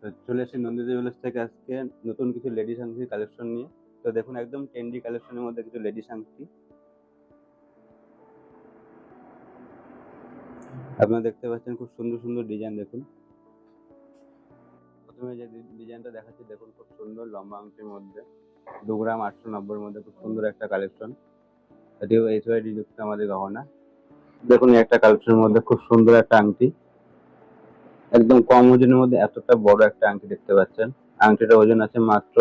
তো চলে এসেছি নন্দিতা জুয়েলার্স থেকে আজকে নতুন কিছু লেডিস আংটি কালেকশন নিয়ে। তো দেখুন একদম ট্রেন্ডি কালেকশনের মধ্যে কিছু লেডিস আংটি আপনারা দেখতে পাচ্ছেন, খুব সুন্দর সুন্দর ডিজাইন। দেখুন প্রথমে যে ডিজাইনটা দেখাচ্ছি, দেখুন খুব সুন্দর লম্বা আংটির মধ্যে 2 গ্রাম 890 মধ্যে খুব সুন্দর একটা কালেকশন। এটিও এইচওআইডি যুক্ত আমাদের গহনা। দেখুন একটা কালেকশনের মধ্যে খুব সুন্দর একটা আংটি, একদম কম ওজনের মধ্যে এতটা বড় একটা আংটি দেখতে পাচ্ছেন। আংটিটার ওজন আছে মাত্র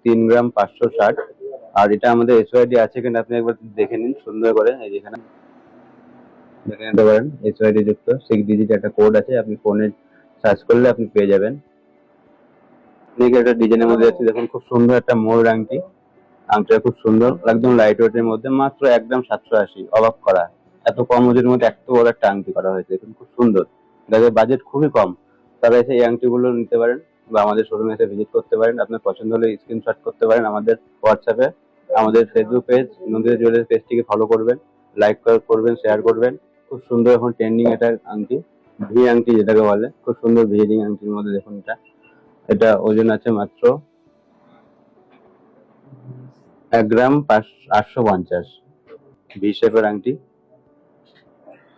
3 গ্রাম 560। আর এটা আমাদের এসওআইডি আছে কিনা আপনি একবার দেখে নিন সুন্দর করে। এই যেখানে দেখে নিতে পারেন এসওআইডি যুক্ত 6 ডিজিট একটা কোড আছে, আপনি ফোনে সার্চ করলে আপনি পেয়ে যাবেন। একটা ডিজাইনের মধ্যে আছে, দেখুন খুব সুন্দর একটা ময়ূর আংটি। আংটিটা খুব সুন্দর, একদম লাইট ওয়েটের মধ্যে, মাত্র 1 গ্রাম 780। অবাক করা, এত কম ওজনের মধ্যে এত বড় একটা আংটি করা হয়েছে। দেখুন খুব সুন্দর, যাদের বাজেট খুবই কম তারা এসে এই আংটিগুলো নিতে পারেন বা আমাদের শোরুমে এসে ভিজিট করতে পারেন। আপনার পছন্দ হলে স্ক্রিনশট করতে পারেন আমাদের হোয়াটসঅ্যাপে। আমাদের ফেসবুক পেজ নন্দিতা জুয়েলার্স পেজটিকে ফলো করবেন, লাইক করবেন, শেয়ার করবেন। খুব সুন্দর এখন ট্রেন্ডিং এটা আংটি, ভি আংটি যেটাকে বলে, খুব সুন্দর ভি রিং আংটির মধ্যে দেখুন এটা ওজন আছে মাত্র 1 গ্রাম 850। ভি শেপের আংটি,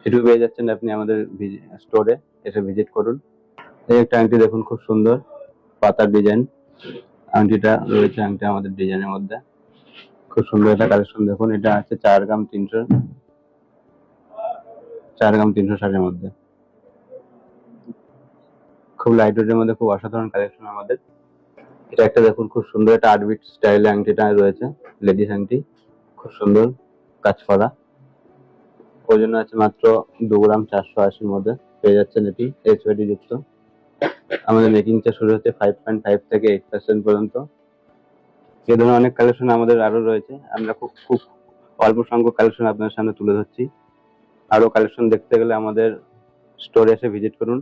এটুকু পেয়ে যাচ্ছেন আপনি আমাদের স্টোরে, এসে ভিজিট করুন। এই একটা আংটি দেখুন খুব সুন্দর পাতার ডিজাইন আংটিটা রয়েছে। আংটি আমাদের ডিজাইনের মধ্যে খুব সুন্দর একটা কালেকশন। দেখুন এটা আছে 4 গ্রাম 360 মধ্যে, খুব লাইট ওয়েটের মধ্যে, খুব অসাধারণ কালেকশন আমাদের। এটা একটা দেখুন খুব সুন্দর একটা 8 বিট স্টাইলে আংটিটা রয়েছে, লেডিস আংটি, খুব সুন্দর কাজ করা। ওজন আছে মাত্র 2 গ্রাম 480 মধ্যে, পেয়ে যাচ্ছেন এটি এইচওআইডি যুক্ত। আমাদের মেকিং চার্জ শুরু হচ্ছে 5.5 থেকে 8% পর্যন্ত। এ ধরনের অনেক কালেকশন আমাদের আরো রয়েছে, আমরা খুব খুব অল্প সংখ্যক কালেকশন আপনাদের সামনে তুলে ধরছি। আরো কালেকশন দেখতে গেলে আমাদের স্টোরে এসে ভিজিট করুন।